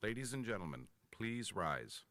Ladies and gentlemen, please rise.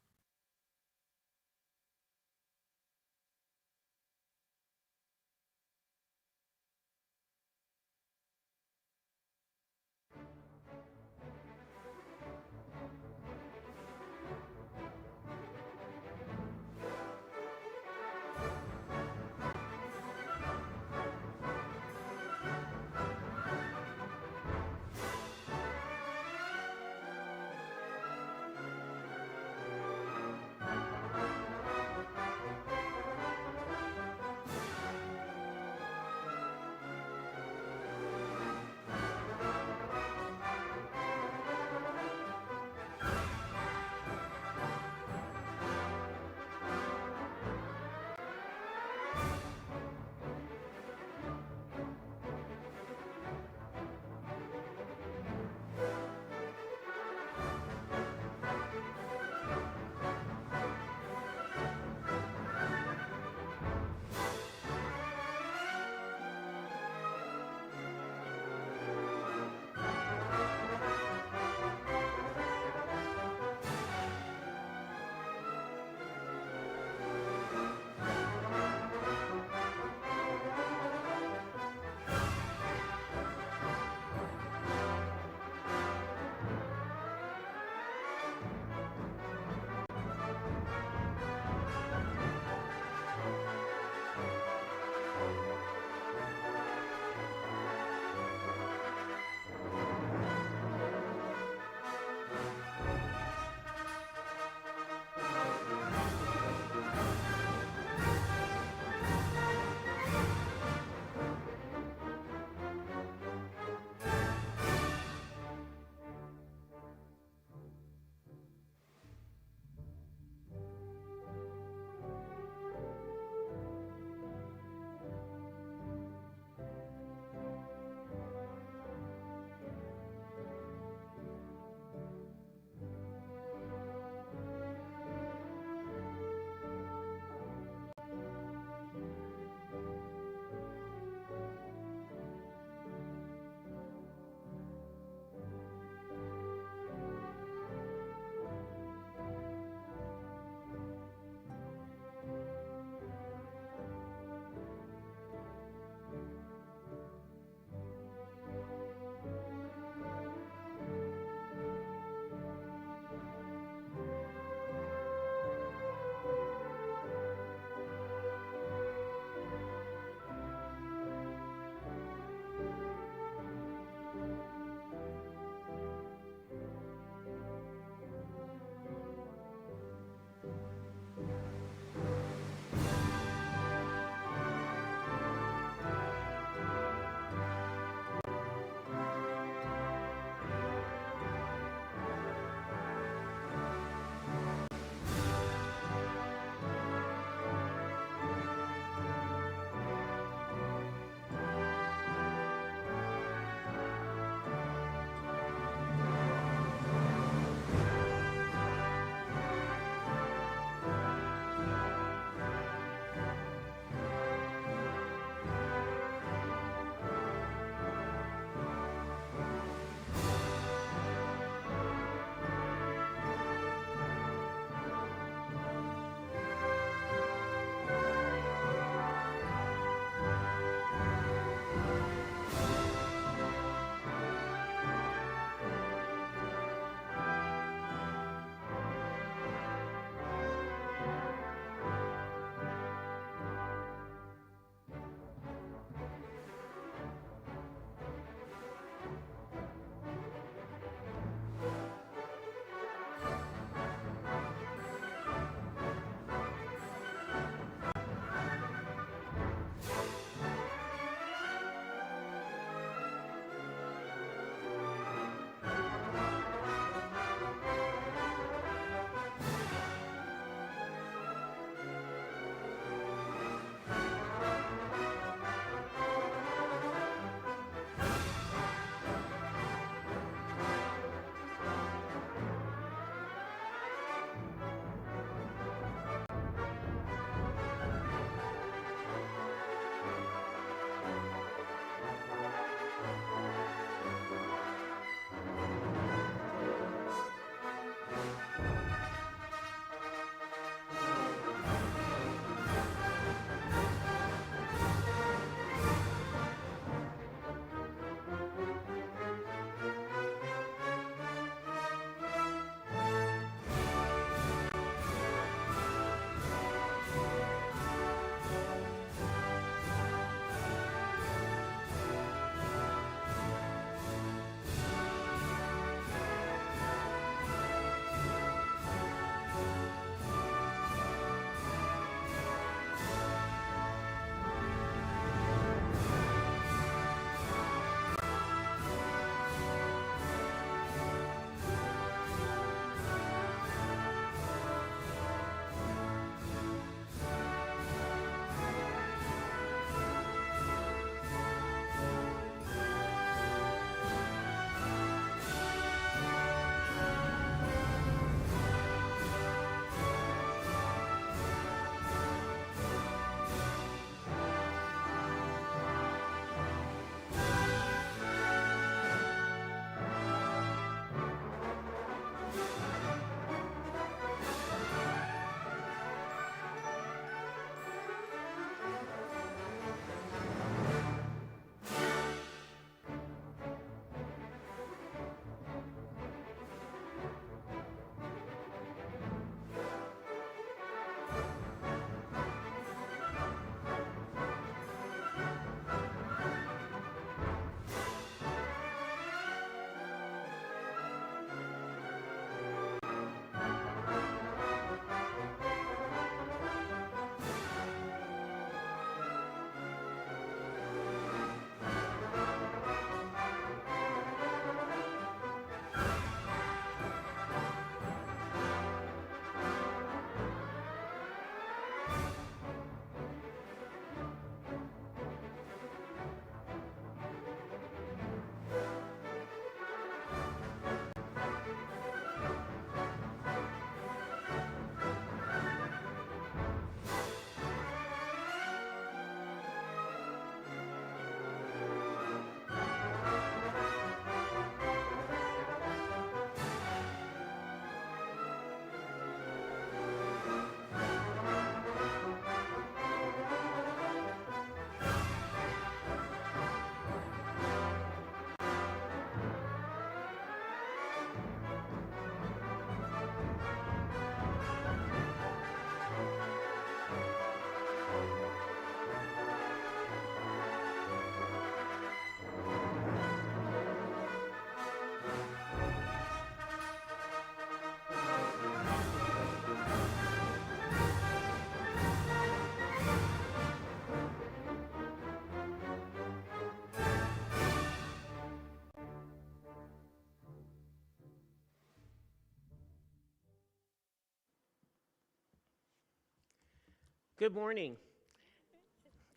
Good morning.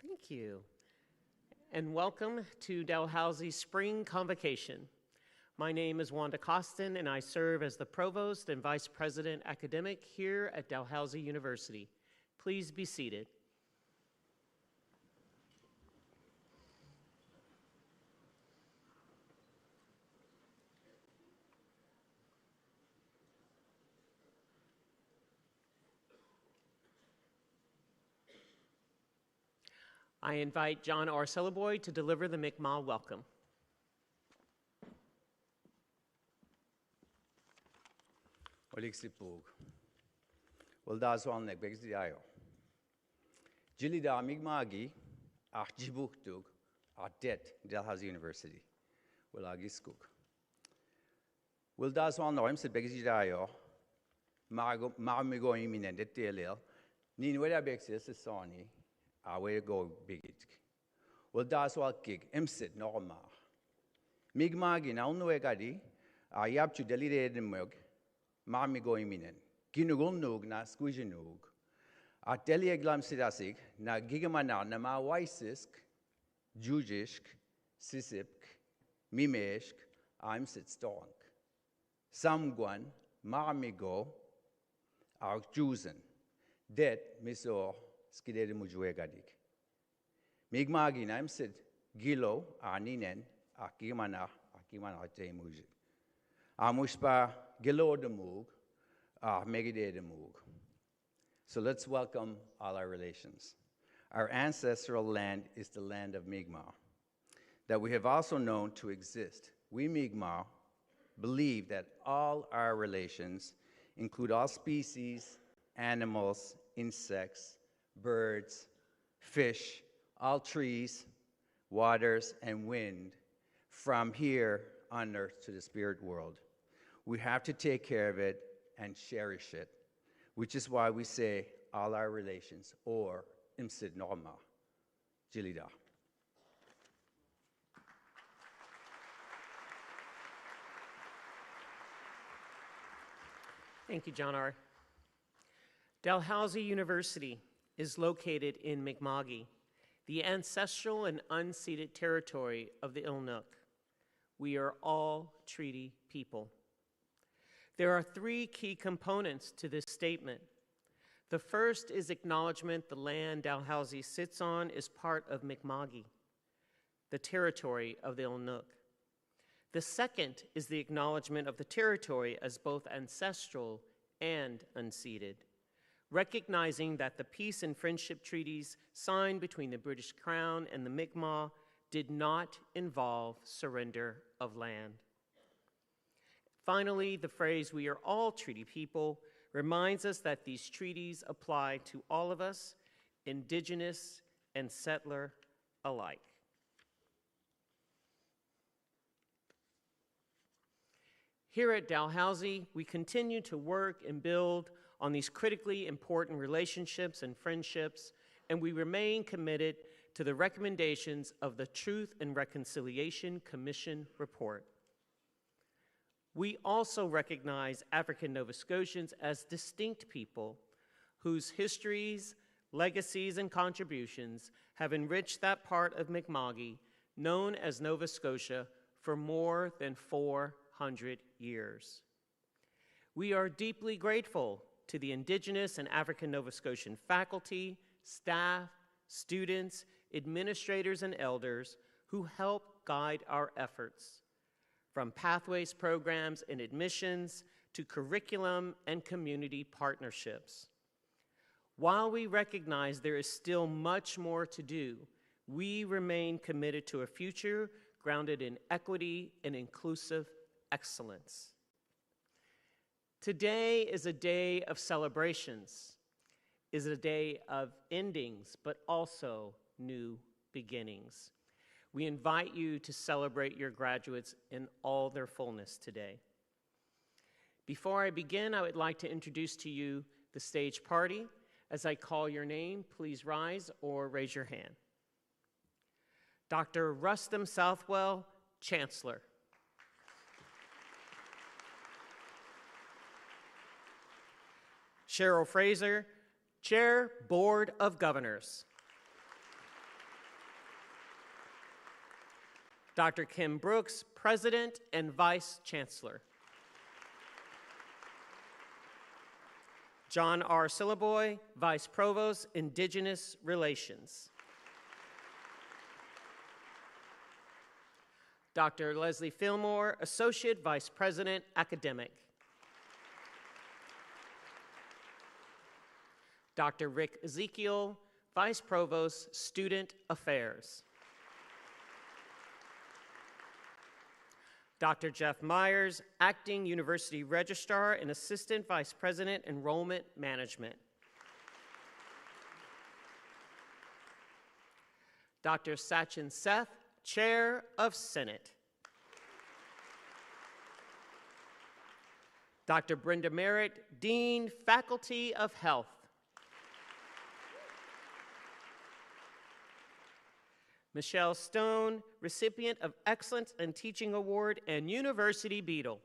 Thank you. And welcome to Dalhousie Spring Convocation. My name is Wanda Costin, and I serve as the Provost and Vice President Academic here at Dalhousie University. Please be seated. I invite John R. Celeboy to deliver the Mi'kmaq welcome. Oliksipug. Waldazwan nekbexdiayo. Jilida Mi'kmaqi Jibuktuk Det Dalhousie University. Walagiskuk. Waldazwan noim se bexdiayo. Marmigo iminen det delil. Ninweda bexis sani. Awe go bigit. Waldazwal gig imsit norma. Mi'kmaqi na unwegadi yap to delide mug. Marmigo iminen. Ginugul nug na squijinug. Delieglam sidasig na gigamana na ma waisisk, jujisk, sisipk, mimeshk, I'm sit stonk. Samguan, marmigo, juzen. Det miso skidede mujuegadik. Mi'kmaqi na sit gilo ninen gigamana te mujik. Mushpa gilo de mug. Megide de mug. So let's welcome all our relations. Our ancestral land is the land of Mi'kmaq, that we have also known to exist. We Mi'kmaq believe that all our relations include all species, animals, insects, birds, fish, all trees, waters, and wind, from here on earth to the spirit world. We have to take care of it and cherish it, which is why we say all our relations, or imsid norma, jilida. Thank you, John R. Dalhousie University is located in Mi'kmaqi, the ancestral and unceded territory of the Ilnuk. We are all treaty people. There are three key components to this statement. The first is acknowledgement the land Dalhousie sits on is part of Mi'kmaqi, the territory of the Ilnuk. The second is the acknowledgement of the territory as both ancestral and unceded, recognizing that the peace and friendship treaties signed between the British Crown and the Mi'kmaq did not involve surrender of land. Finally, the phrase, "we are all treaty people," reminds us that these treaties apply to all of us, indigenous and settler alike. Here at Dalhousie, we continue to work and build on these critically important relationships and friendships, and we remain committed to the recommendations of the Truth and Reconciliation Commission report. We also recognize African Nova Scotians as distinct people whose histories, legacies, and contributions have enriched that part of Mi'kmaqi known as Nova Scotia for more than 400 years. We are deeply grateful to the Indigenous and African Nova Scotian faculty, staff, students, administrators, and elders who help guide our efforts, from pathways programs and admissions to curriculum and community partnerships. While we recognize there is still much more to do, we remain committed to a future grounded in equity and inclusive excellence. Today is a day of celebrations, is a day of endings, but also new beginnings. We invite you to celebrate your graduates in all their fullness today. Before I begin, I would like to introduce to you the stage party. As I call your name, please rise or raise your hand. Dr. Rustam Southwell, Chancellor. Cheryl Fraser, Chair, Board of Governors. Dr. Kim Brooks, President and Vice Chancellor. John R. Syllaboy, Vice Provost, Indigenous Relations. Dr. Leslie Fillmore, Associate Vice President, Academic. Dr. Rick Ezekiel, Vice Provost, Student Affairs. Dr. Jeff Myers, Acting University Registrar and Assistant Vice President, Enrollment Management. Dr. Sachin Seth, Chair of Senate. Dr. Brenda Merritt, Dean, Faculty of Health. Michelle Stone, recipient of Excellence in Teaching Award and University Beadle.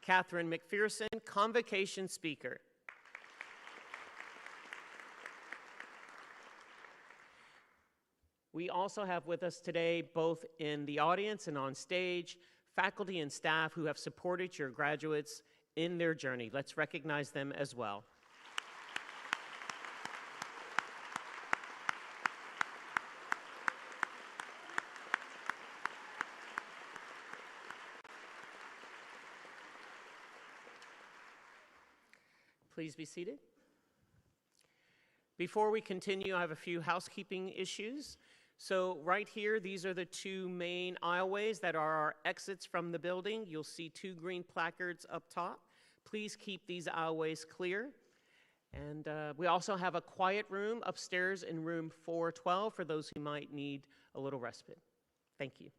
Catherine McPherson, Convocation Speaker. We also have with us today, both in the audience and on stage, faculty and staff who have supported your graduates in their journey. Let's recognize them as well. Please be seated. Before we continue, I have a few housekeeping issues. So right here, these are the two main aisleways that are our exits from the building. You'll see two green placards up top. Please keep these aisleways clear. And we also have a quiet room upstairs in room 412 for those who might need a little respite. Thank you.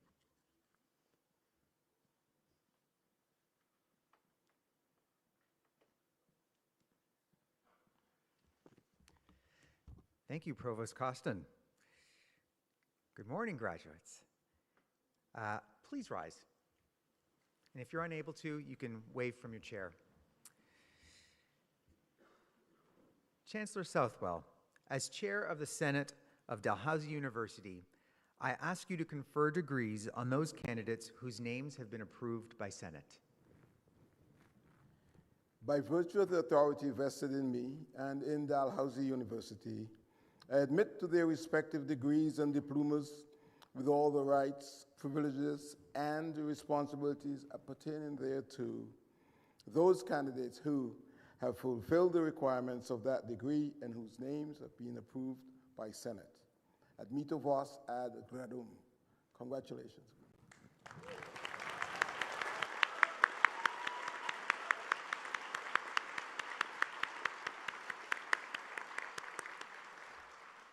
Thank you, Provost Costin. Good morning, graduates. Please rise. And if you're unable to, you can wave from your chair. Chancellor Southwell, as chair of the Senate of Dalhousie University, I ask you to confer degrees on those candidates whose names have been approved by Senate. By virtue of the authority vested in me and in Dalhousie University, I admit to their respective degrees and diplomas with all the rights, privileges, and responsibilities pertaining thereto, those candidates who have fulfilled the requirements of that degree and whose names have been approved by Senate. Admito vos ad gradum. Congratulations.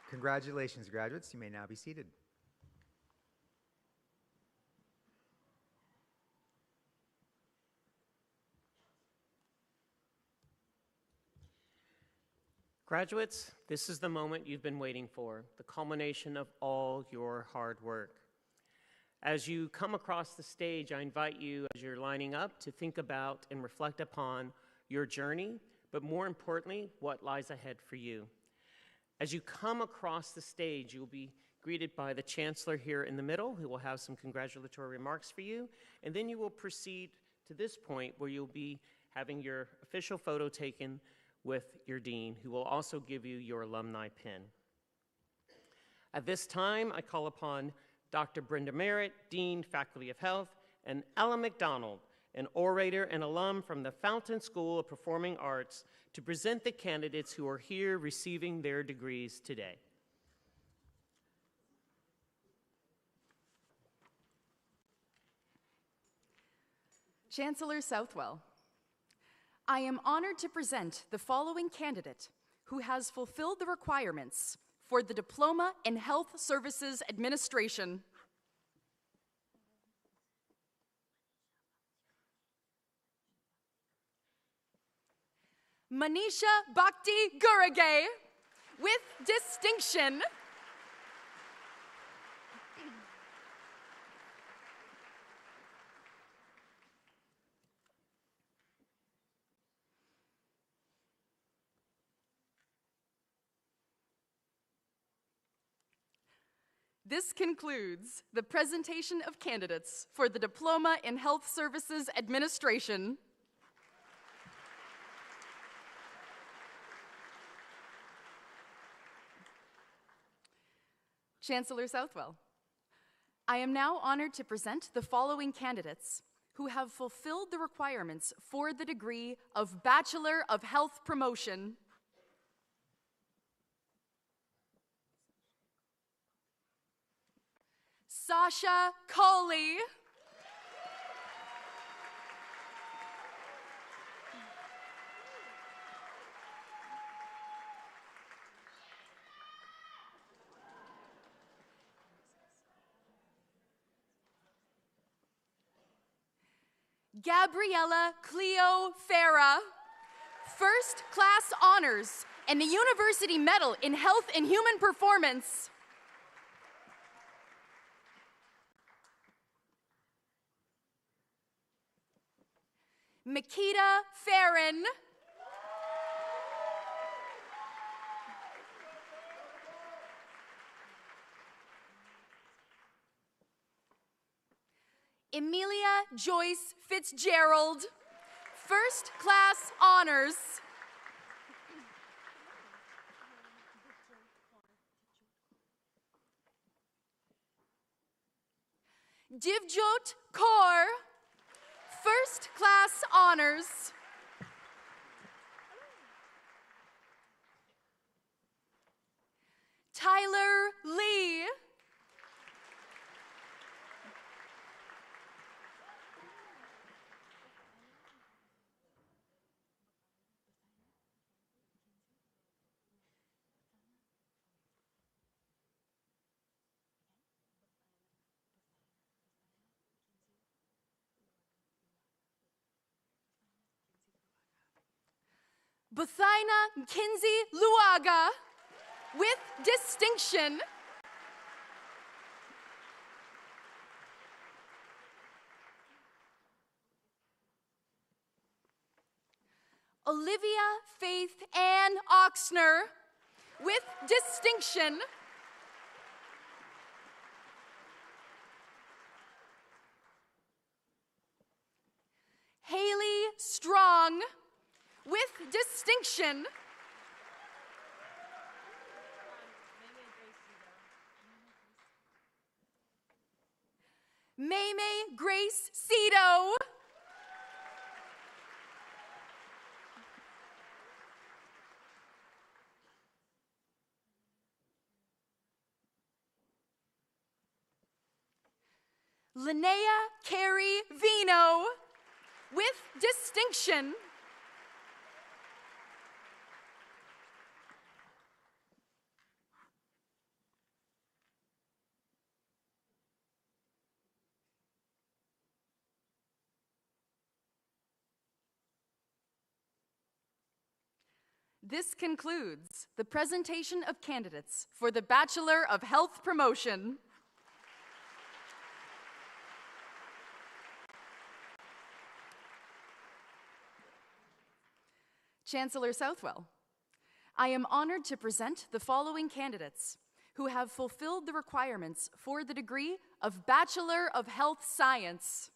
Congratulations, graduates. You may now be seated. Graduates, this is the moment you've been waiting for, the culmination of all your hard work. As you come across the stage, I invite you, as you're lining up, to think about and reflect upon your journey, but more importantly, what lies ahead for you. As you come across the stage, you'll be greeted by the Chancellor here in the middle, who will have some congratulatory remarks for you, and then you will proceed to this point where you'll be having your official photo taken with your dean, who will also give you your alumni pin. At this time, I call upon Dr. Brenda Merritt, Dean, Faculty of Health, and Ella McDonald, an orator and alum from the Fountain School of Performing Arts, to present the candidates who are here receiving their degrees today. Chancellor Southwell, I am honored to present the following candidate who has fulfilled the requirements for the Diploma in Health Services Administration. Manisha Bhakti Gurage, with distinction. This concludes the presentation of candidates for the Diploma in Health Services Administration. Chancellor Southwell, I am now honored to present the following candidates who have fulfilled the requirements for the degree of Bachelor of Health Promotion. Sasha Colley. Gabriella Cleo Farah, first class honors and the University Medal in Health and Human Performance. Makita Farron. Emilia Joyce Fitzgerald, first class honors. Divjot Kaur, first class honors. Tyler Lee. Bethaina Kinsey Luaga, with distinction. Olivia Faith Ann Oxner, with distinction. Haley Strong, with distinction. Maymay Grace Cito. Linnea Carey Vino, with distinction. This concludes the presentation of candidates for the Bachelor of Health Promotion. Chancellor Southwell, I am honored to present the following candidates who have fulfilled the requirements for the degree of Bachelor of Health Science.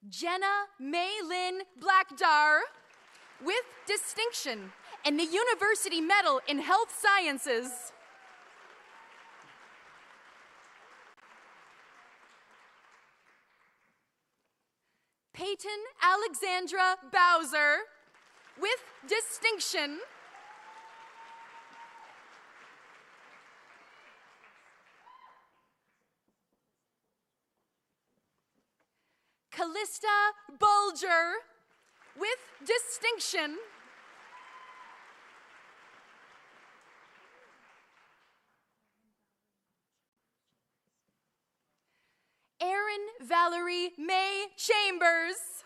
Jenna Maylin Blackdar, with distinction and the University Medal in Health Sciences. Peyton Alexandra Bowser, with distinction. Callista Bulger, with distinction. Erin Valerie May Chambers.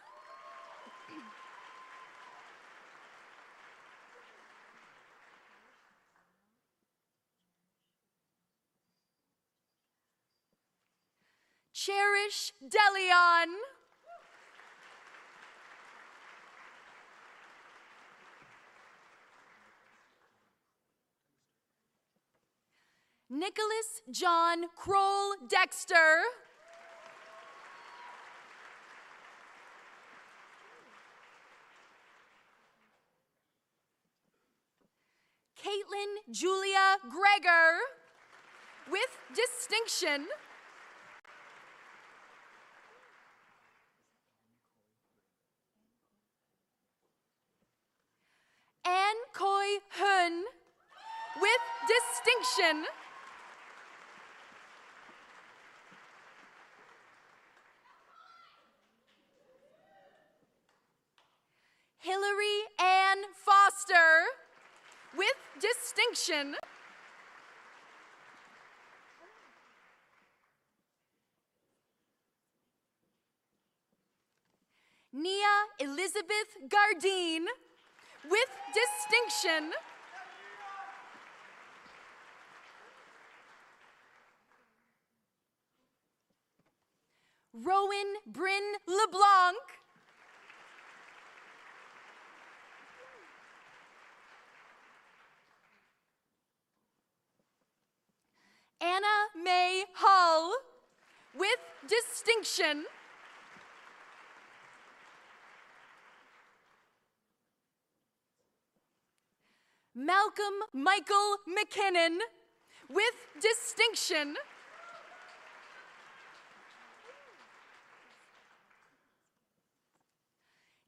Cherish DeLeon. Nicholas John Kroll Dexter. Caitlin Julia Greger, with distinction. Ann Coy Hun, with distinction. Hillary Ann Foster, with distinction. Nia Elizabeth Gardine, with distinction. Rowan Bryn LeBlanc. Anna Mae Hull, with distinction. Malcolm Michael McKinnon, with distinction.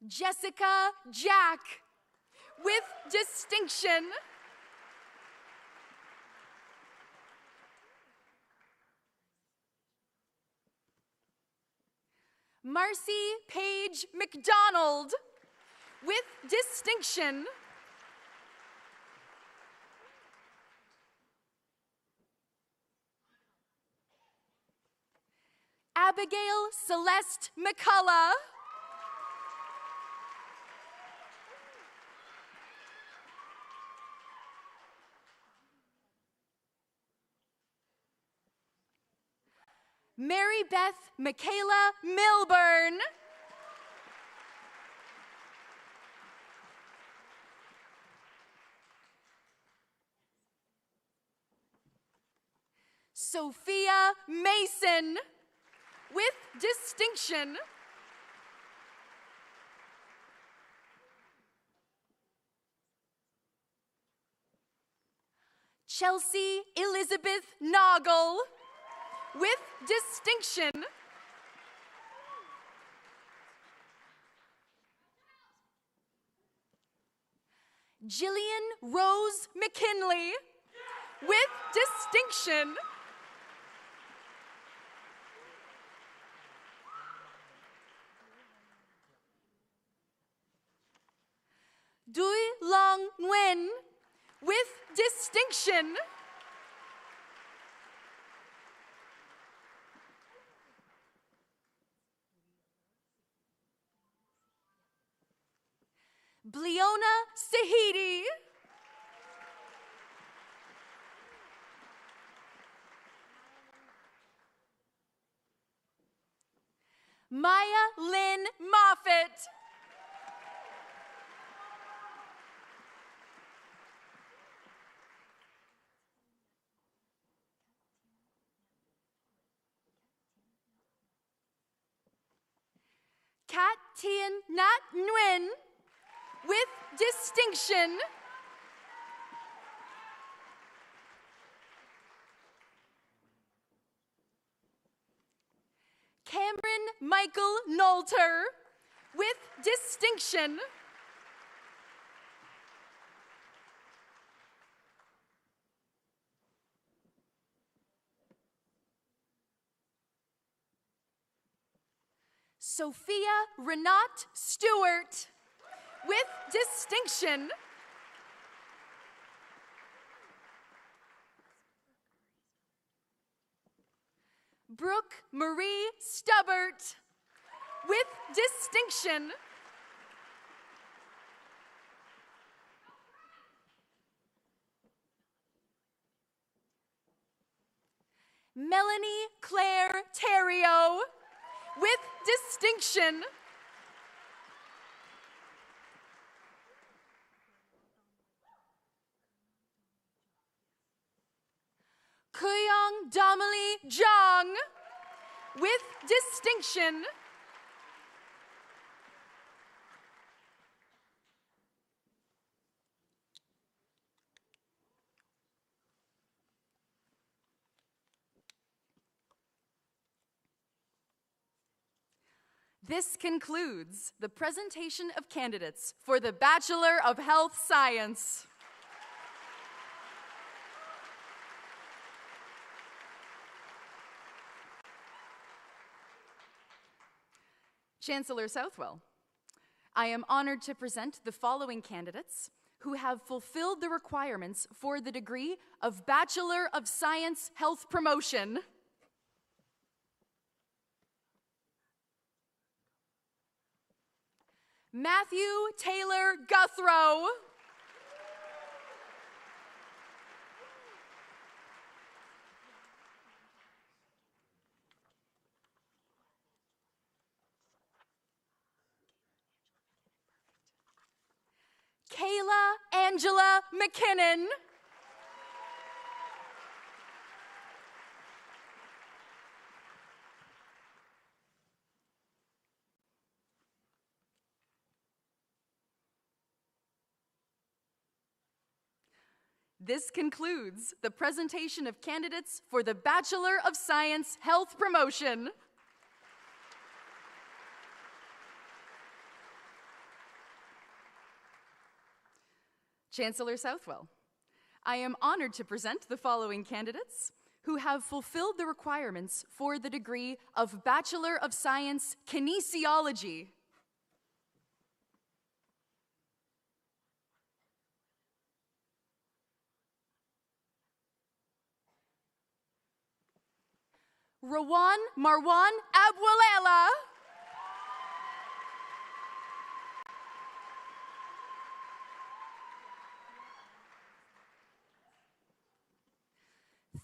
Jessica Jack, with distinction. Marcy Page McDonald, with distinction. Abigail Celeste McCullough. Mary Beth Michaela Milburn. Sophia Mason, with distinction. Chelsea Elizabeth Noggle, with distinction. Jillian Rose McKinley, with distinction. Dui Long Nguyen, with distinction. Bleona Sahidi. Maya Lynn Moffitt. Kat Tien Nat Nguyen, with distinction. Cameron Michael Nolter, with distinction. Sophia Renat Stewart, with distinction. Brooke Marie Stubbert, with distinction. Melanie Claire Terrio, with distinction. Kuyong Damali Jong with distinction. This concludes the presentation of candidates for the Bachelor of Health Science. Chancellor Southwell, I am honored to present the following candidates who have fulfilled the requirements for the degree of Bachelor of Science Health Promotion. Matthew Taylor Guthrow. Kayla Angela McKinnon. This concludes the presentation of candidates for the Bachelor of Science Health Promotion. Chancellor Southwell, I am honored to present the following candidates who have fulfilled the requirements for the degree of Bachelor of Science Kinesiology. Rawan Marwan Abwalela.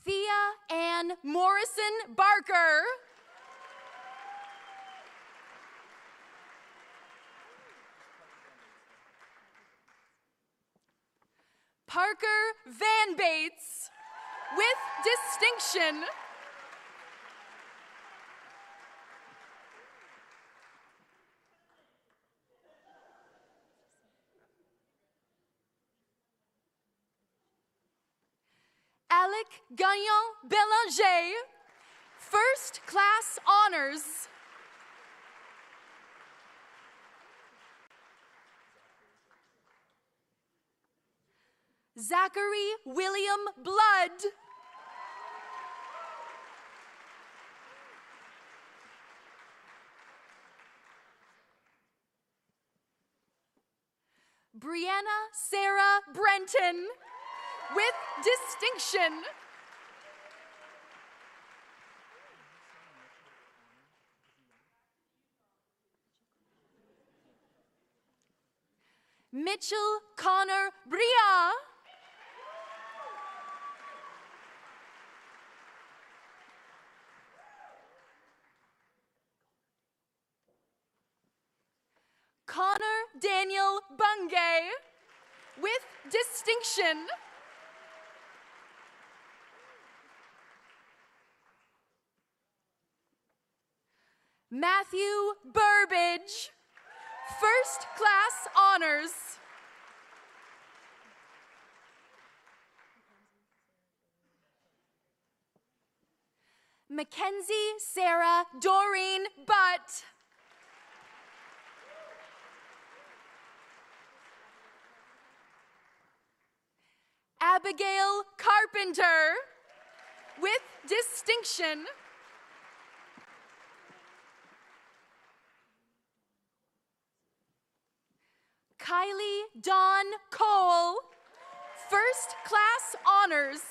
Thea Ann Morrison Barker. Parker Van Bates with distinction. Alec Gagnon Belanger, first class honors. Zachary William Blood. Brianna Sarah Brenton with distinction. Mitchell Connor Bria. Connor Daniel Bungay with distinction. Matthew Burbage, first class honors. Mackenzie Sarah Doreen Butt. Abigail Carpenter with distinction. Kylie Dawn Cole, first class honors.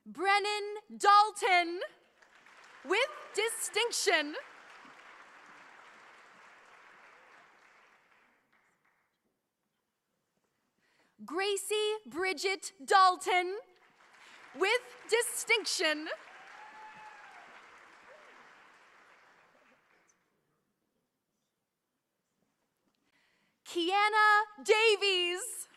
Brennan Dalton with distinction. Gracie Bridget Dalton with distinction. Kiana Davies.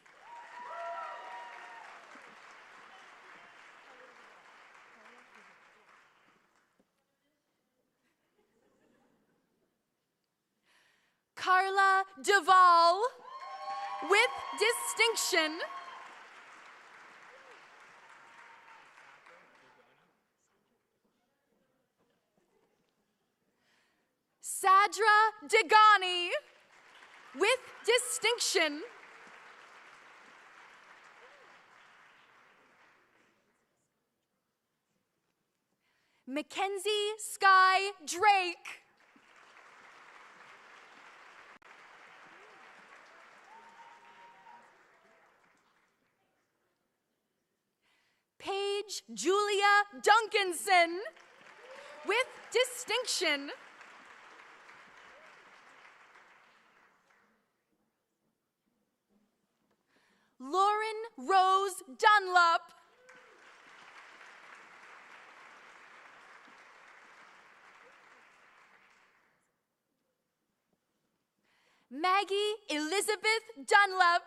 Carla Duvall, with distinction. Sadra Degani, with distinction. Mackenzie Sky Drake. Paige Julia Duncanson, with distinction. Lauren Rose Dunlop. Maggie Elizabeth Dunlop,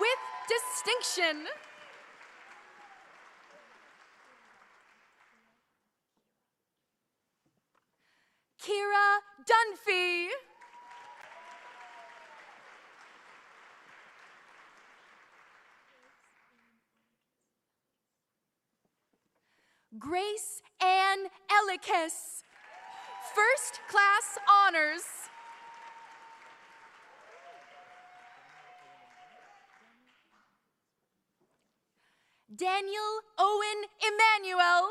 with distinction. Kira Dunphy. Grace Ann Ellikis, first class honors. Daniel Owen Emmanuel,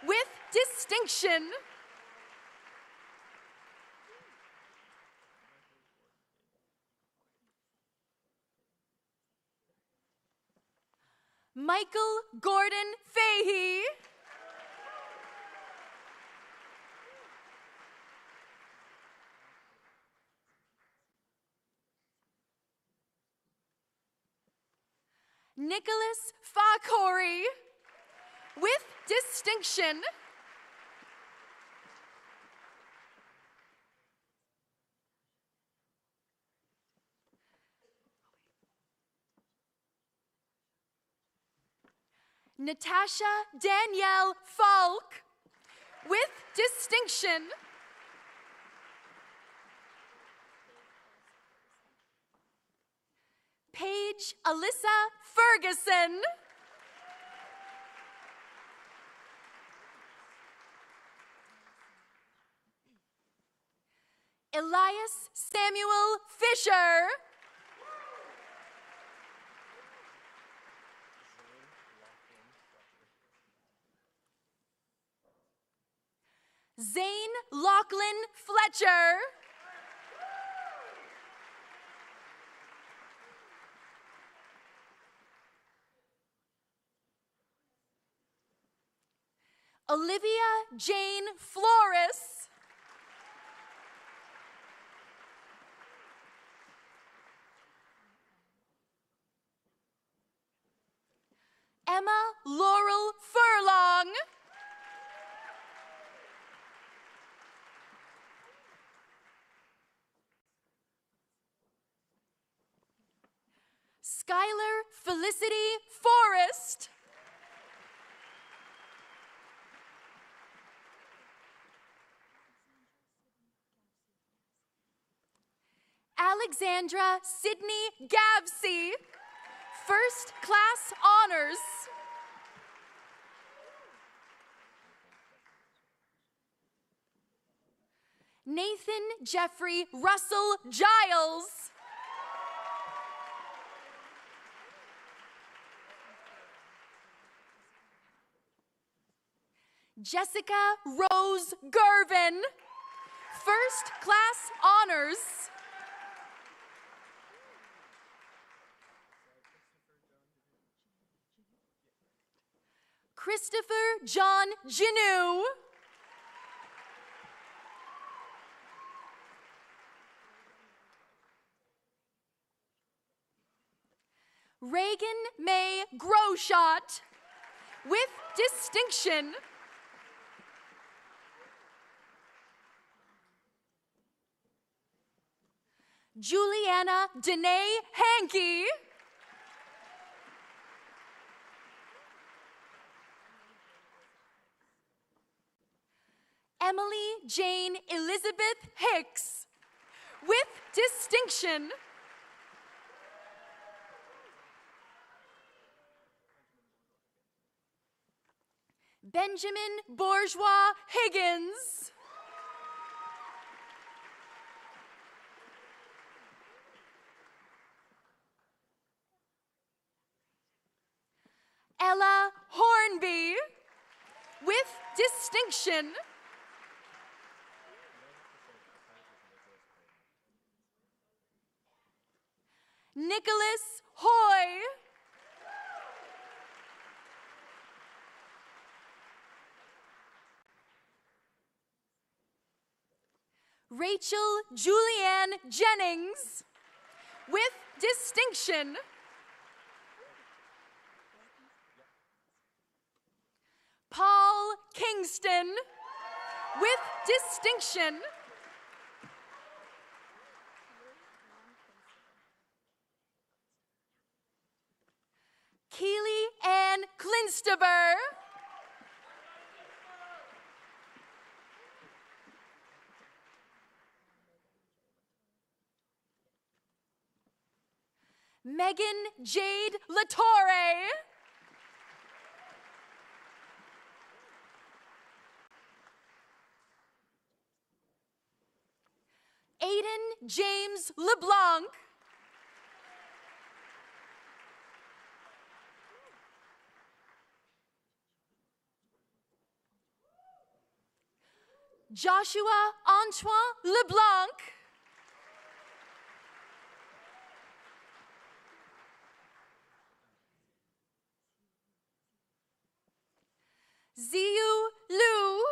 with distinction. Michael Gordon Fahey. Nicholas Fakori, with distinction. Natasha Danielle Falk, with distinction. Paige Alyssa Ferguson. Elias Samuel Fisher. Zane Lachlan Fletcher. Olivia Jane Flores. Emma Laurel Furlong. Skylar Felicity Forrest. Alexandra Sydney Gavsey, first class honors. Nathan Jeffrey Russell Giles. Jessica Rose Gervin, first class honors. Christopher John Ginu. Reagan May Groshot, with distinction. Juliana Danae Hankey. Emily Jane Elizabeth Hicks, with distinction. Benjamin Bourgeois Higgins. Ella Hornby, with distinction. Nicholas Hoy. Rachel Julianne Jennings, with distinction. Paul Kingston, with distinction. Keely Ann Klinsteber. Megan Jade Latore. Aiden James LeBlanc. Joshua Antoine LeBlanc. Ziyu Liu.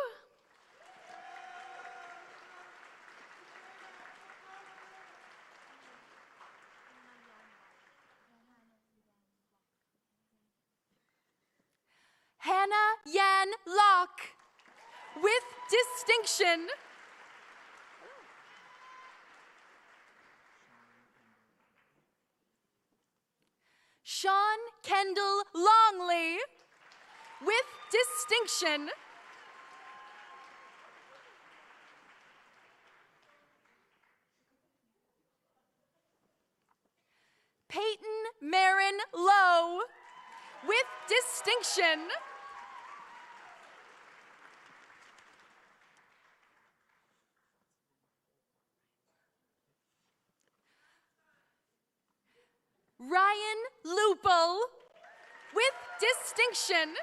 Hannah Yan Locke, with distinction. Sean Kendall Longley, with distinction. Peyton Marin Lowe, with distinction. Ryan Lupel, with distinction.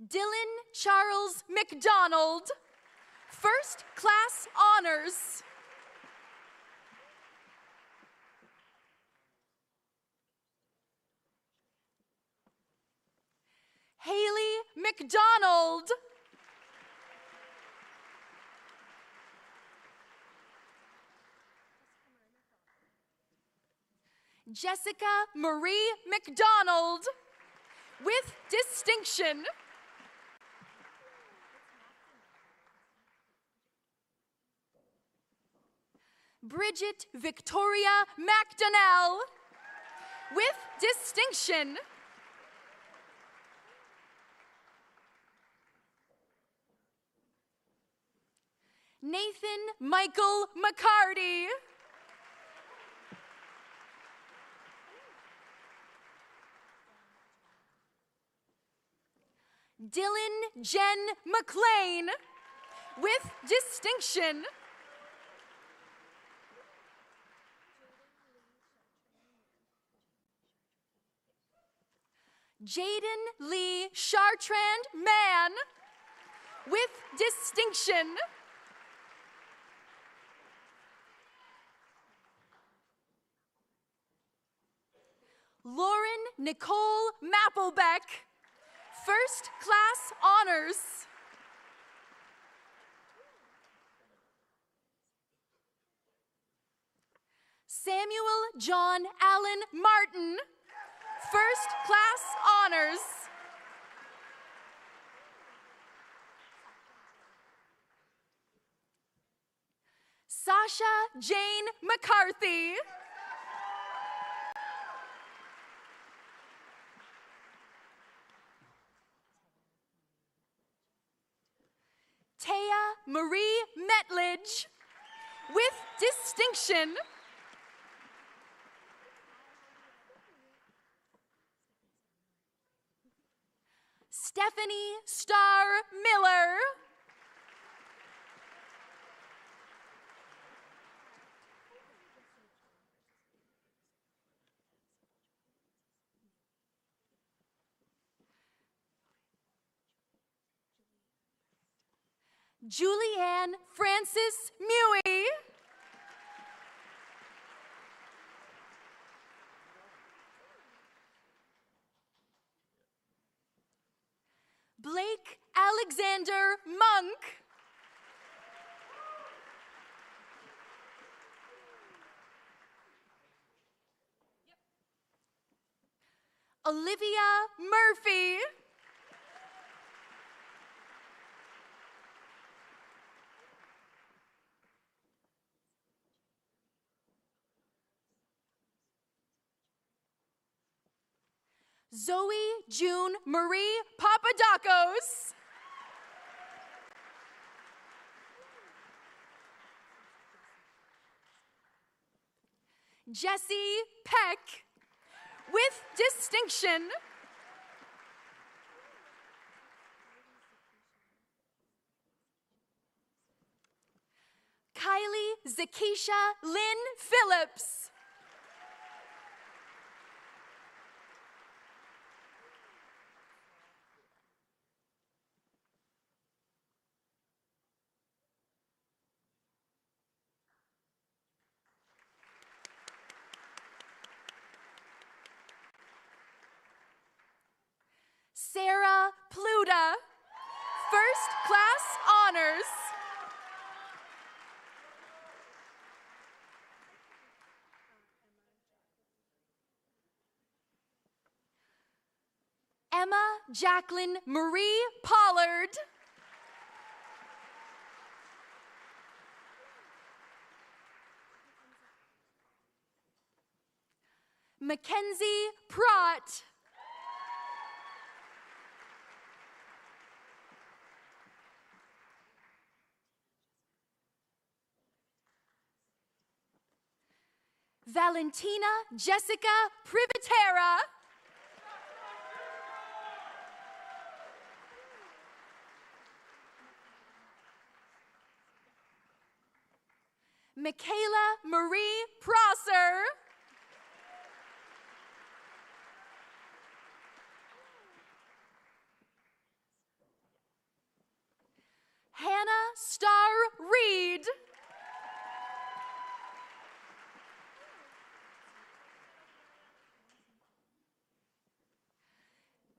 Dylan Charles McDonald, first class honors. Haley McDonald. Jessica Marie McDonald, with distinction. Bridget Victoria McDonnell, with distinction. Nathan Michael McCarty. Dylan Jen McLean, with distinction. Jaden Lee Chartrand Mann, with distinction. Lauren Nicole Mapplebeck, first class honors. Samuel John Allen Martin, first class honors. Sasha Jane McCarthy. Taya Marie Metledge, with distinction. Stephanie Starr Miller. Julianne Francis Mewey. Blake Alexander Monk. Olivia Murphy. Zoe June Marie Papadakos. Jessie Peck, with distinction. Kylie Zakisha Lynn Phillips. Sarah Pluta, first class honors. Emma Jacqueline Marie Pollard. Mackenzie Prott. Valentina Jessica Privatera. Michaela Marie Prosser. Hannah Starr Reed.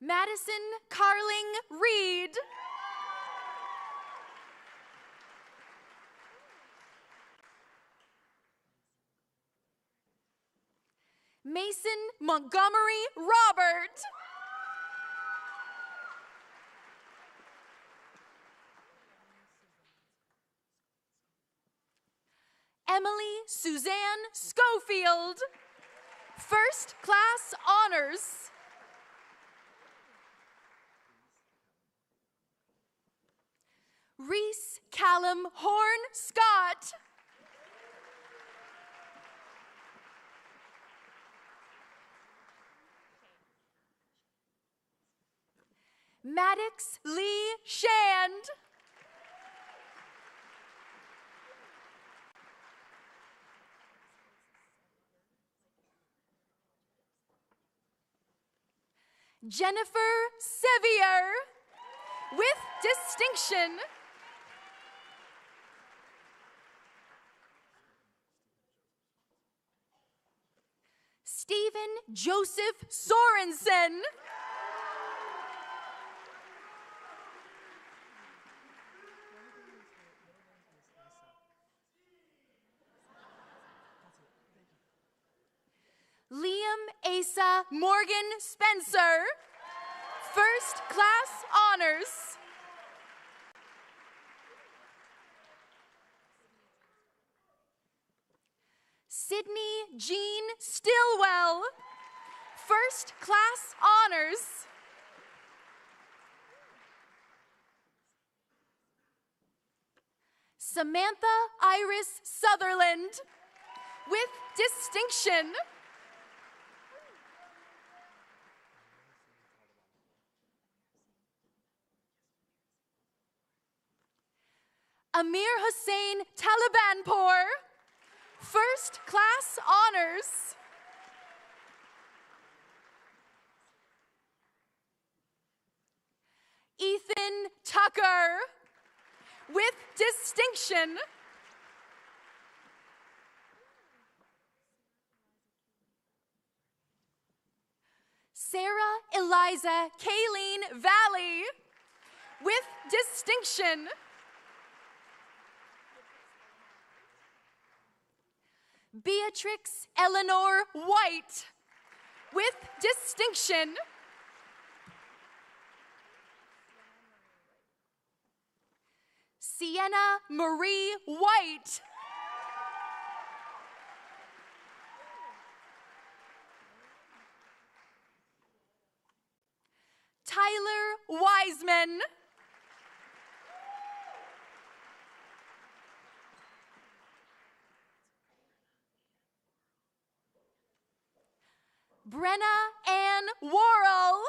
Madison Carling Reed. Mason Montgomery Robert. Emily Suzanne Schofield, first class honors. Reese Callum Horn Scott. Maddox Lee Shand. Jennifer Sevier, with distinction. Stephen Joseph Sorensen. Liam Asa Morgan Spencer, first class honors. Sydney Jean Stillwell, first class honors. Samantha Iris Sutherland, with distinction. Amir Hussein Talibanpour, first class honors. Ethan Tucker, with distinction. Sarah Eliza Kayleen Valley, with distinction. Beatrix Eleanor White, with distinction. Sienna Marie White. Tyler Wiseman. Brenna Ann Worrell.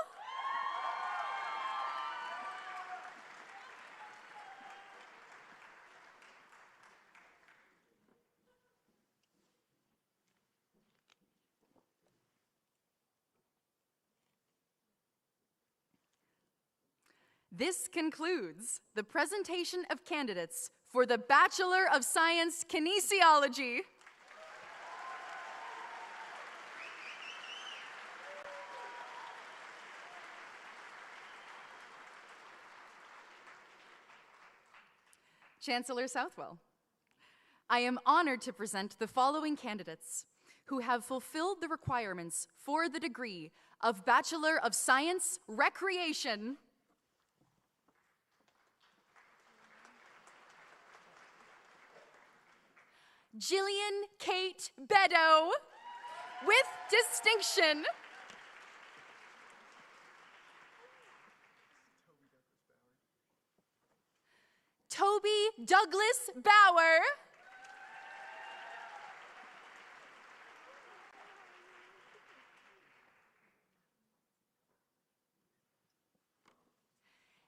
This concludes the presentation of candidates for the Bachelor of Science Kinesiology. Chancellor Southwell, I am honored to present the following candidates who have fulfilled the requirements for the degree of Bachelor of Science Recreation. Jillian Kate Beddoe, with distinction. Toby Douglas Bauer.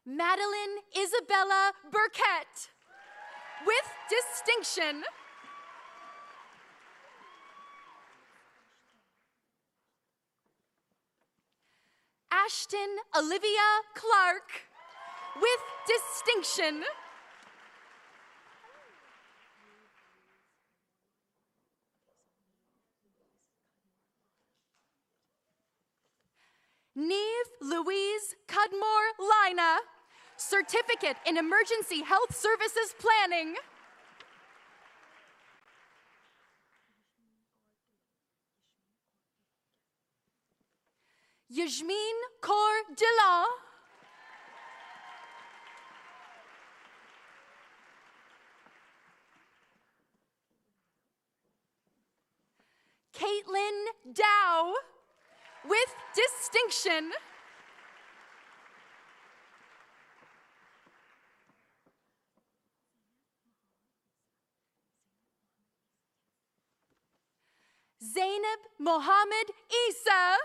Madeline Isabella Burkett, with distinction. Ashton Olivia Clark, with distinction. Neve Louise Cudmore Lina, Certificate in Emergency Health Services Planning. Yasmin Kaur Dillon. Caitlin Dow, with distinction. Zainab Mohammed Isa.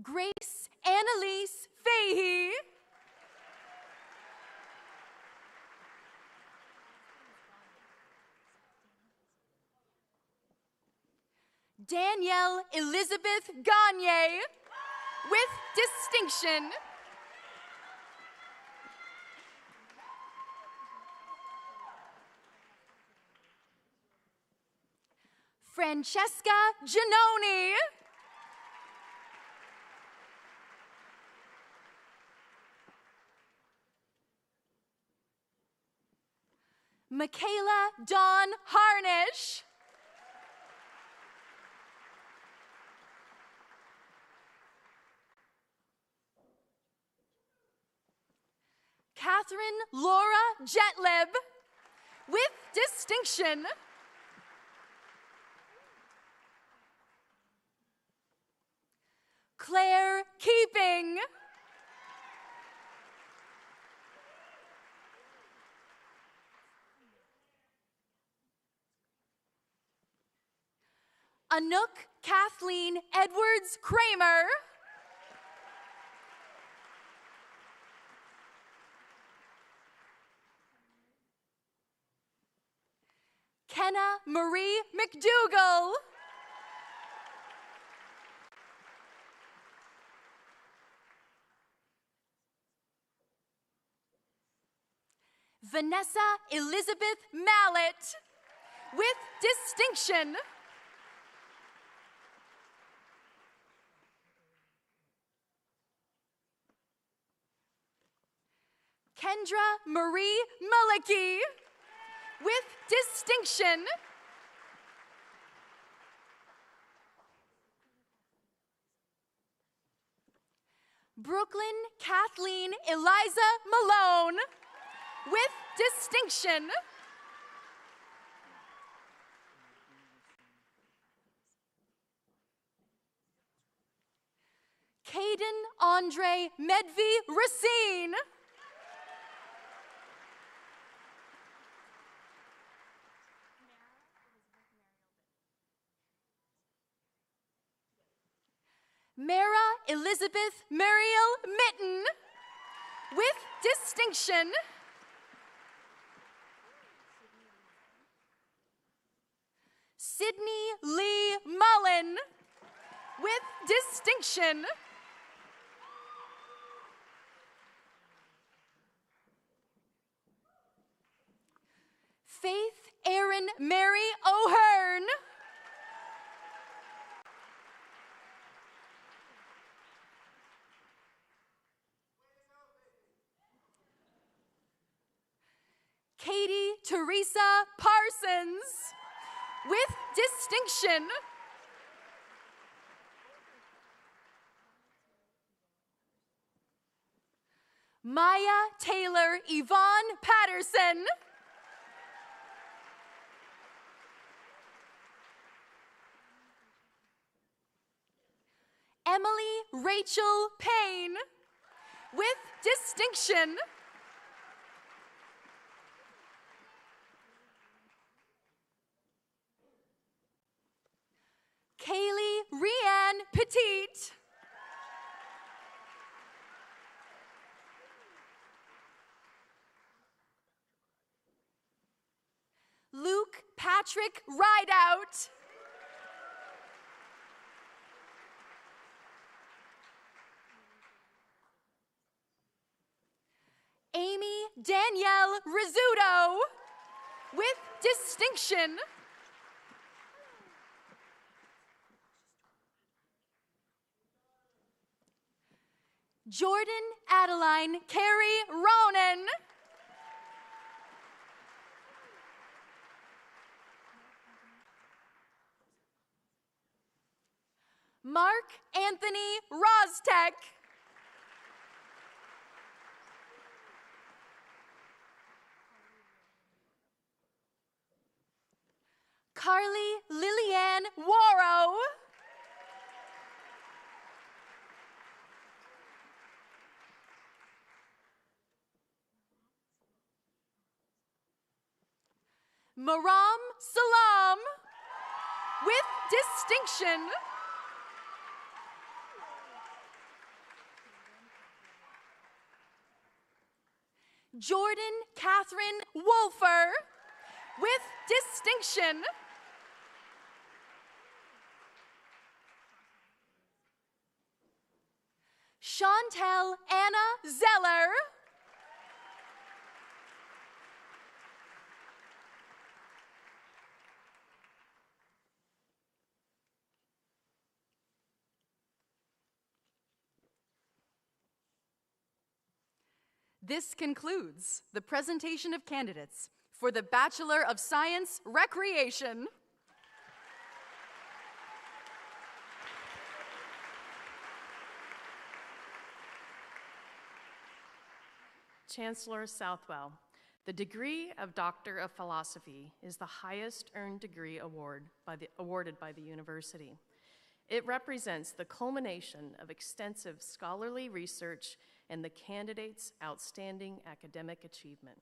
Grace Annalise Fahey. Danielle Elizabeth Gagne, with distinction. Francesca Giannoni. Michaela Dawn Harnish. Catherine Laura Jetlib, with distinction. Claire Keeping. Anouk Kathleen Edwards Kramer. Kenna Marie McDougall. Vanessa Elizabeth Mallett, with distinction. Kendra Marie Mullicky, with distinction. Brooklyn Kathleen Eliza Malone, with distinction. Caden Andre Medvi Racine. Mara Elizabeth Muriel Mitten, with distinction. Sydney Lee Mullen, with distinction. Faith Erin Mary O'Hearn. Katie Teresa Parsons, with distinction. Maya Taylor Yvonne Patterson. Emily Rachel Payne, with distinction. Kaylee Rianne Petite. Luke Patrick Rideout. Amy Danielle Rizzuto, with distinction. Jordan Adeline Carey Ronan. Mark Anthony Rostek. Carly Lillian Warrow. Maram Salam, with distinction. Jordan Catherine Wolfer, with distinction. Chantel Anna Zeller. This concludes the presentation of candidates for the Bachelor of Science Recreation. Chancellor Southwell, the degree of Doctor of Philosophy is the highest earned degree awarded by the university. It represents the culmination of extensive scholarly research and the candidate's outstanding academic achievement.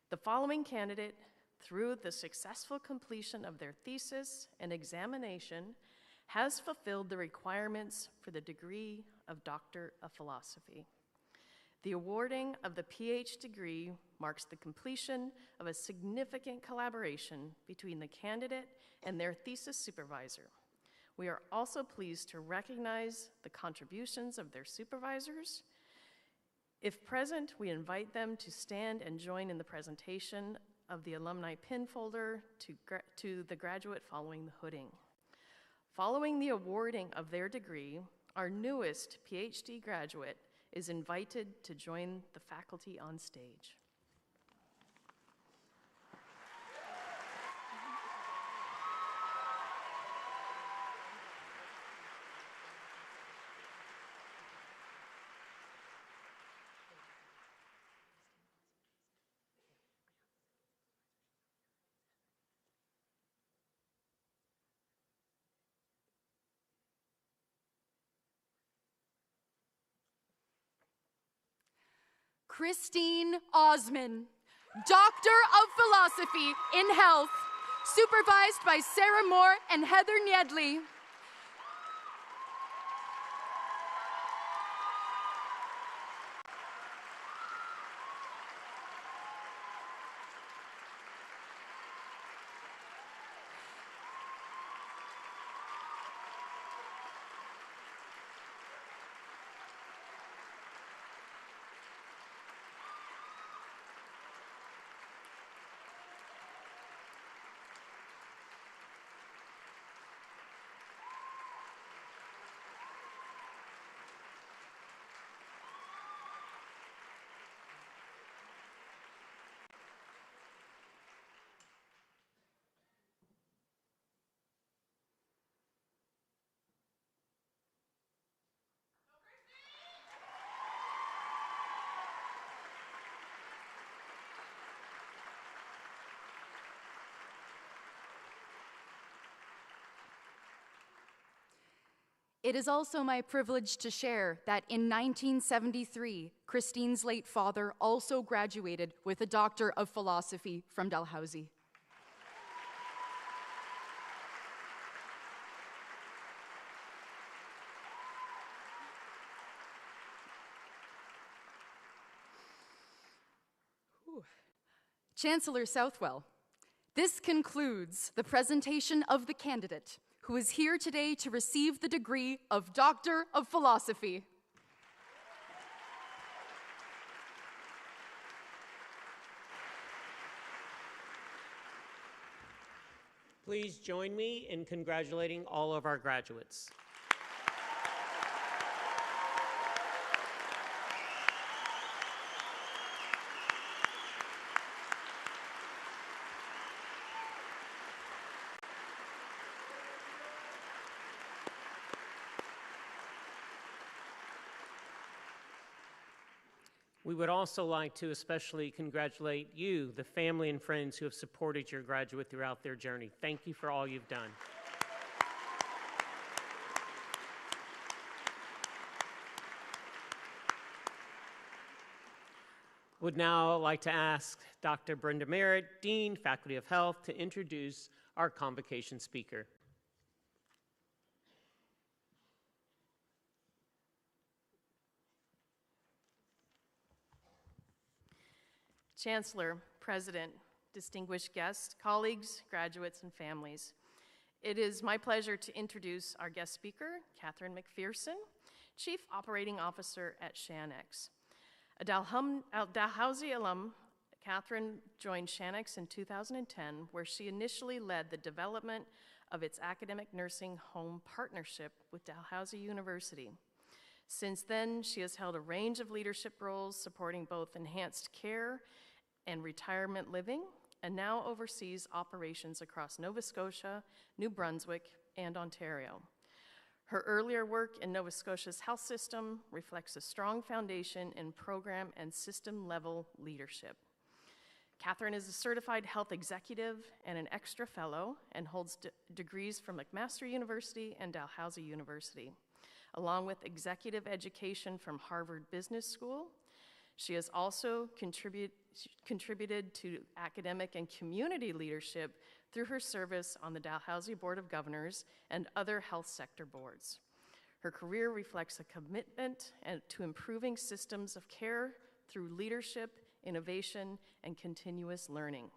The following candidate, through the successful completion of their thesis and examination, has fulfilled the requirements for the degree of Doctor of Philosophy. The awarding of the PhD degree marks the completion of a significant collaboration between the candidate and their thesis supervisor. We are also pleased to recognize the contributions of their supervisors. If present, we invite them to stand and join in the presentation of the alumni pin folder to the graduate following the hooding. Following the awarding of their degree, our newest PhD graduate is invited to join the faculty on stage. Christine Osman, Doctor of Philosophy in Health, supervised by Sarah Moore and Heather Niedley. It is also my privilege to share that in 1973, Christine's late father also graduated with a Doctor of Philosophy from Dalhousie. Chancellor Southwell, this concludes the presentation of the candidate who is here today to receive the degree of Doctor of Philosophy. Please join me in congratulating all of our graduates. We would also like to especially congratulate you, the family and friends who have supported your graduate throughout their journey. Thank you for all you've done. Would now like to ask Dr. Brenda Merritt, Dean, Faculty of Health, to introduce our convocation speaker. Chancellor, President, distinguished guests, colleagues, graduates, and families. It is my pleasure to introduce our guest speaker, Catherine McPherson, Chief Operating Officer at Shanex. A Dalhousie alum, Catherine joined Shanex in 2010, where she initially led the development of its academic nursing home partnership with Dalhousie University. Since then, she has held a range of leadership roles supporting both enhanced care and retirement living, and now oversees operations across Nova Scotia, New Brunswick, and Ontario. Her earlier work in Nova Scotia's health system reflects a strong foundation in program and system-level leadership. Catherine is a certified health executive and an extra fellow and holds degrees from McMaster University and Dalhousie University, along with executive education from Harvard Business School. She has also contributed to academic and community leadership through her service on the Dalhousie Board of Governors and other health sector boards. Her career reflects a commitment to improving systems of care through leadership, innovation, and continuous learning.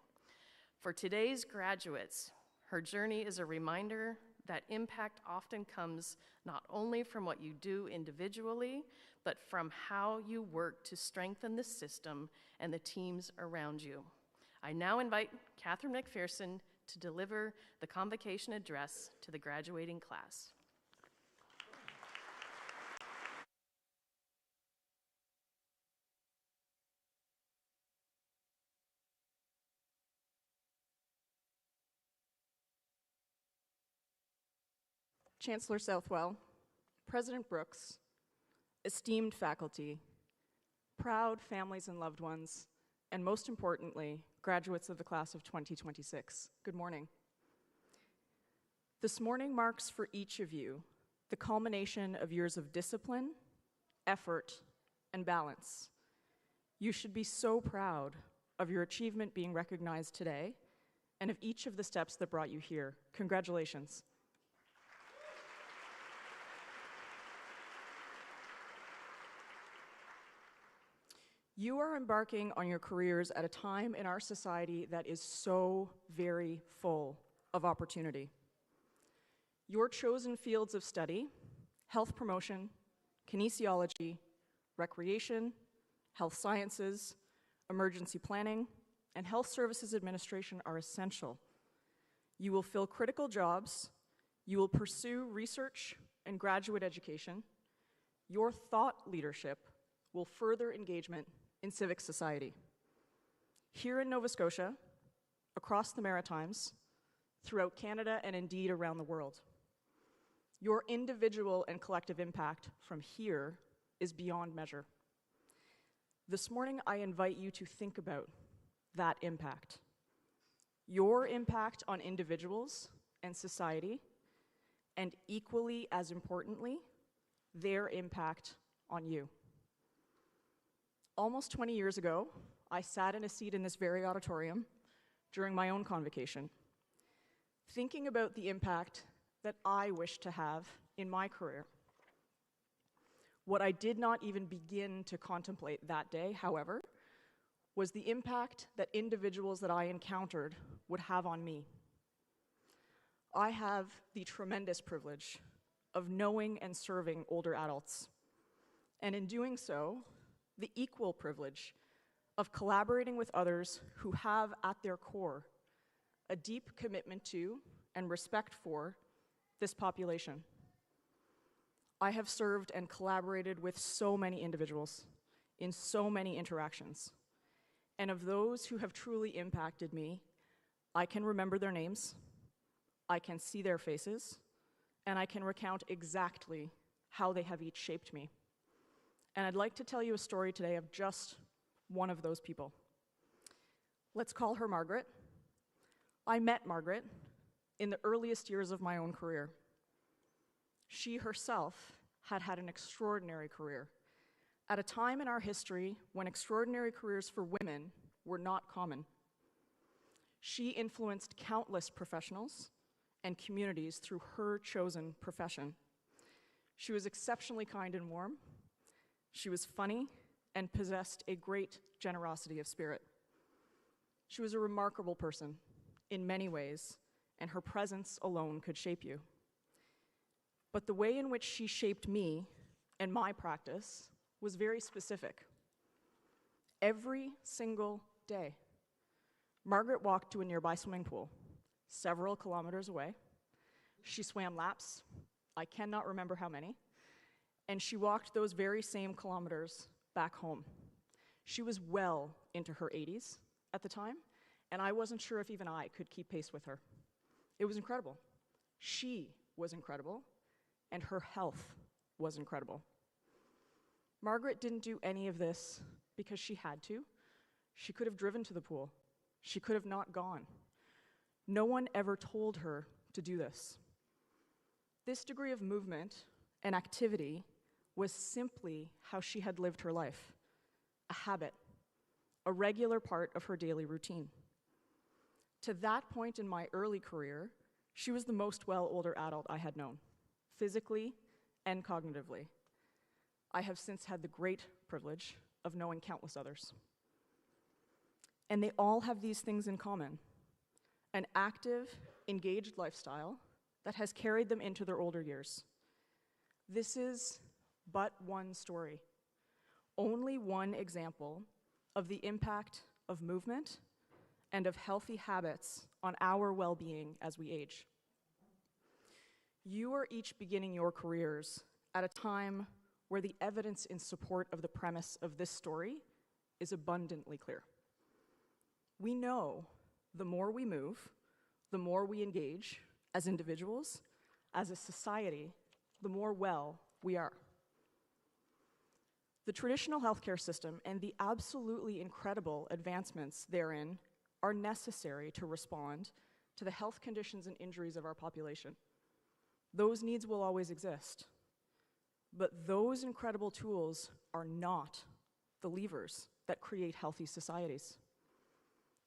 For today's graduates, her journey is a reminder that impact often comes not only from what you do individually, but from how you work to strengthen the system and the teams around you. I now invite Catherine McPherson to deliver the Convocation address to the graduating class. Chancellor Southwell, President Brooks, esteemed faculty, proud families and loved ones, and most importantly, graduates of the class of 2026, good morning. This morning marks for each of you the culmination of years of discipline, effort, and balance. You should be so proud of your achievement being recognized today and of each of the steps that brought you here. Congratulations. You are embarking on your careers at a time in our society that is so very full of opportunity. Your chosen fields of study, health promotion, kinesiology, recreation, health sciences, emergency planning, and health services administration are essential. You will fill critical jobs, you will pursue research and graduate education, your thought leadership will further engagement in civic society. Here in Nova Scotia, across the Maritimes, throughout Canada, and indeed around the world. Your individual and collective impact from here is beyond measure. This morning, I invite you to think about that impact. Your impact on individuals and society, and equally as importantly, their impact on you. Almost 20 years ago, I sat in a seat in this very auditorium during my own convocation, thinking about the impact that I wish to have in my career. What I did not even begin to contemplate that day, however, was the impact that individuals that I encountered would have on me. I have the tremendous privilege of knowing and serving older adults, and in doing so, the equal privilege of collaborating with others who have at their core a deep commitment to and respect for this population. I have served and collaborated with so many individuals in so many interactions, and of those who have truly impacted me, I can remember their names, I can see their faces, and I can recount exactly how they have each shaped me. And I'd like to tell you a story today of just one of those people. Let's call her Margaret. I met Margaret in the earliest years of my own career. She herself had had an extraordinary career at a time in our history when extraordinary careers for women were not common. She influenced countless professionals and communities through her chosen profession. She was exceptionally kind and warm. She was funny and possessed a great generosity of spirit. She was a remarkable person in many ways, and her presence alone could shape you. But the way in which she shaped me and my practice was very specific. Every single day, Margaret walked to a nearby swimming pool, several kilometers away. She swam laps, I cannot remember how many, and she walked those very same kilometers back home. She was well into her 80s at the time, and I wasn't sure if even I could keep pace with her. It was incredible. She was incredible, and her health was incredible. Margaret didn't do any of this because she had to. She could have driven to the pool. She could have not gone. No one ever told her to do this. This degree of movement and activity was simply how she had lived her life, a habit, a regular part of her daily routine. To that point in my early career, she was the most well older adult I had known, physically and cognitively. I have since had the great privilege of knowing countless others. And they all have these things in common: an active, engaged lifestyle that has carried them into their older years. This is but one story, only one example of the impact of movement and of healthy habits on our well-being as we age. You are each beginning your careers at a time where the evidence in support of the premise of this story is abundantly clear. We know the more we move, the more we engage as individuals, as a society, the more well we are. The traditional healthcare system and the absolutely incredible advancements therein are necessary to respond to the health conditions and injuries of our population. Those needs will always exist. But those incredible tools are not the levers that create healthy societies.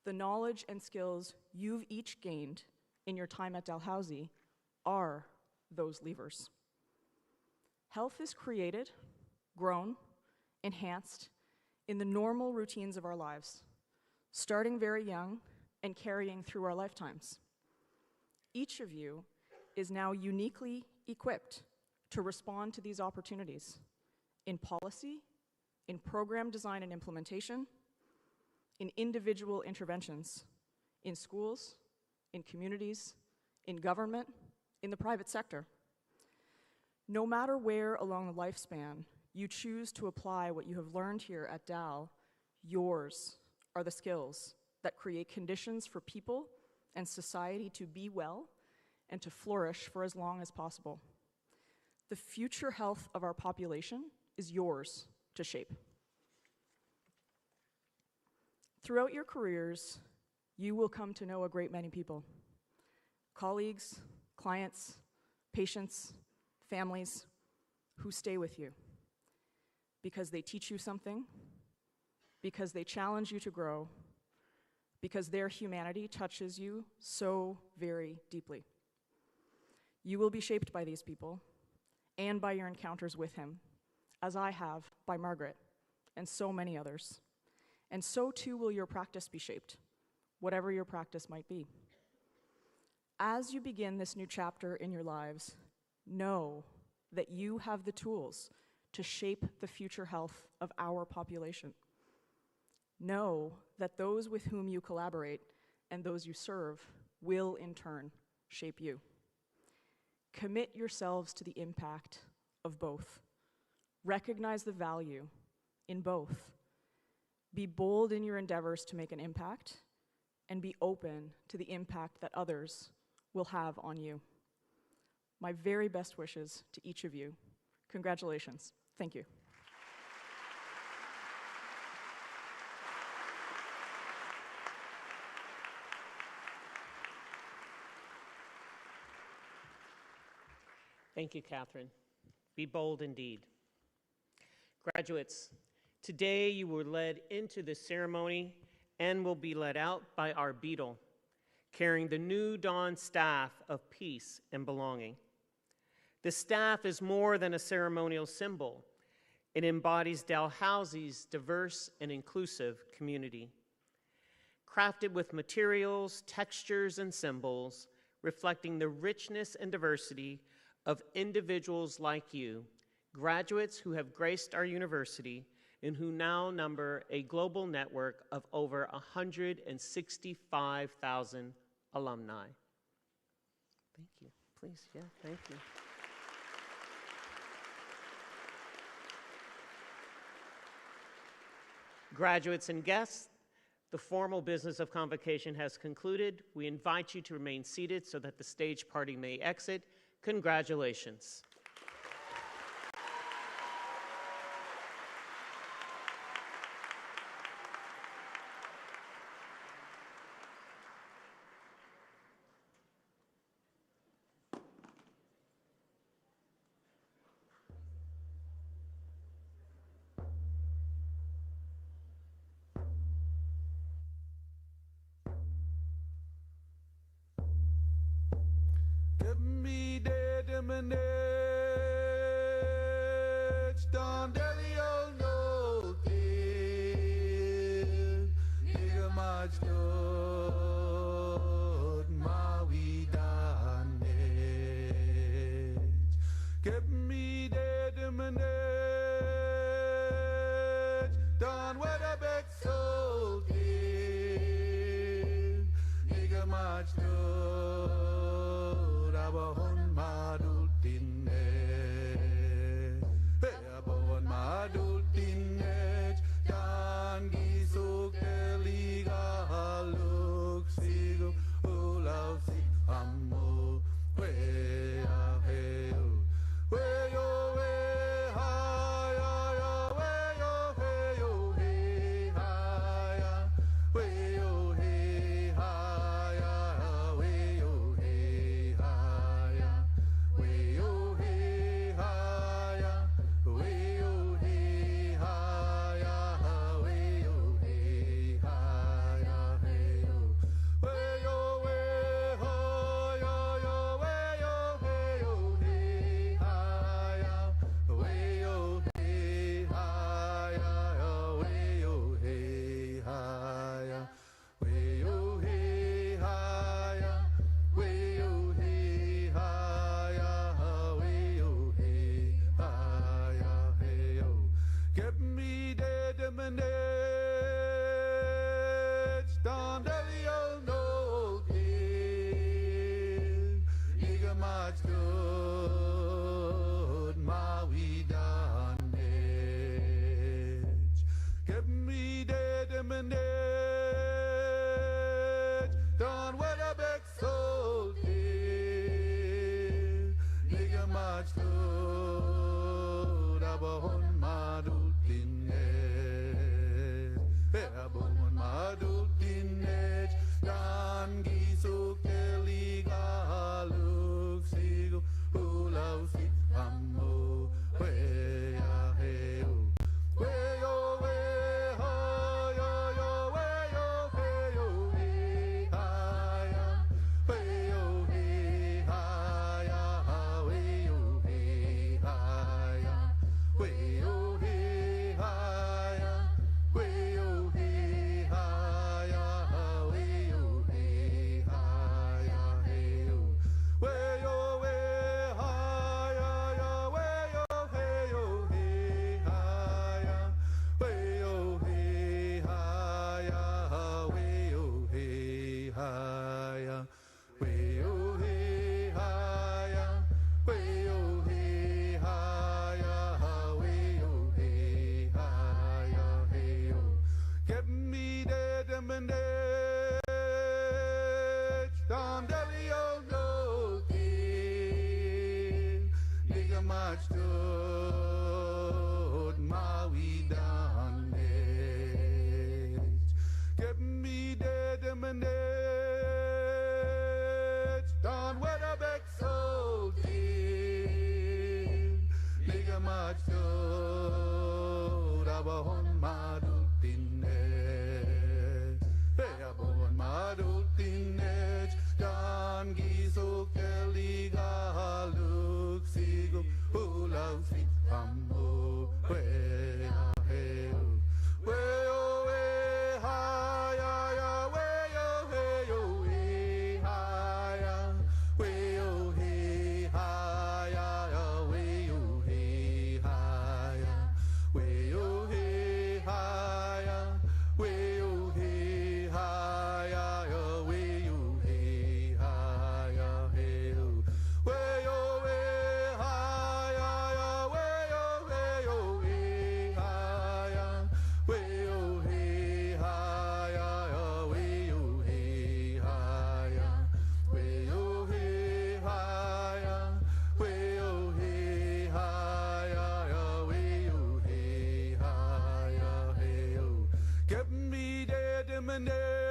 The knowledge and skills you've each gained in your time at Dalhousie are those levers. Health is created, grown, enhanced in the normal routines of our lives, starting very young and carrying through our lifetimes. Each of you is now uniquely equipped to respond to these opportunities in policy, in program design and implementation, in individual interventions, in schools, in communities, in government, in the private sector. No matter where along the lifespan you choose to apply what you have learned here at Dal, yours are the skills that create conditions for people and society to be well and to flourish for as long as possible. The future health of our population is yours to shape. Throughout your careers, you will come to know a great many people: colleagues, clients, patients, families who stay with you because they teach you something, because they challenge you to grow, because their humanity touches you so very deeply. You will be shaped by these people and by your encounters with him, as I have by Margaret and so many others. And so too will your practice be shaped, whatever your practice might be. As you begin this new chapter in your lives, know that you have the tools to shape the future health of our population. Know that those with whom you collaborate and those you serve will in turn shape you. Commit yourselves to the impact of both. Recognize the value in both. Be bold in your endeavors to make an impact, and be open to the impact that others will have on you. My very best wishes to each of you. Congratulations. Thank you. Thank you, Catherine. Be bold indeed. Graduates, today you were led into the ceremony and will be led out by our beadle, carrying the new dawn staff of peace and belonging. The staff is more than a ceremonial symbol. It embodies Dalhousie's diverse and inclusive community. Crafted with materials, textures, and symbols reflecting the richness and diversity of individuals like you, graduates who have graced our university and who now number a global network of over 165,000 alumni. Thank you. Please, yeah, thank you. Graduates and guests, the formal business of convocation has concluded. We invite you to remain seated so that the stage party may exit. Congratulations. manage, don't delio no tin, nigga much good, ma we done it. Keep me dead manage, done what a big soul did, nigga much good, abahon madultin abahon madultin dan gisuk liga haluk sigo ulau si amo we a heu we yo we ha ya ya we yo he yo he ha ya we yo he ha ya we yo he ha ya we yo he ha ya we yo he ha ya we yo he ha ya he yo we yo we ha ya ya we yo he yo he ha ya we yo he ha ya we yo he ha ya we yo he ha ya we yo he ha ya we yo he ha ya hey yo get me dead manage down delio no kid nigga much good ma we done it get me dead manage done what a big soul did nigga much good abahon madultin abahon madultin dan gisuk liga haluk sigo ulau si amo we ya hey we yo we ha yo yo we yo hey yo he ha ya we yo he ha ya we yo he ha ya we yo he ha ya we yo he ha ya we yo he ha ya hey yo we yo we ha ya ya we yo hey yo he ha ya we yo he ha ya we yo he ha ya we yo he ha ya we yo he ha ya we yo he ha ya hey yo get me dead manage down delio no kin nigga much good ma we done it get me dead manage down what a big soul did nigga much good abahon madultin abahon madultin dan gisuk liga haluk sigo ulau si amo we a hey we yo we ha ya ya we yo hey yo he ha ya we yo he ha ya we yo he ha ya we yo he ha ya we yo he ha ya we yo he ha ya hey yo we yo we ha ya we yo hey yo he ha ya we yo he ha ya we yo he ha ya we yo he ha ya we yo he ha ya we yo he ha ya hey yo get me dead manage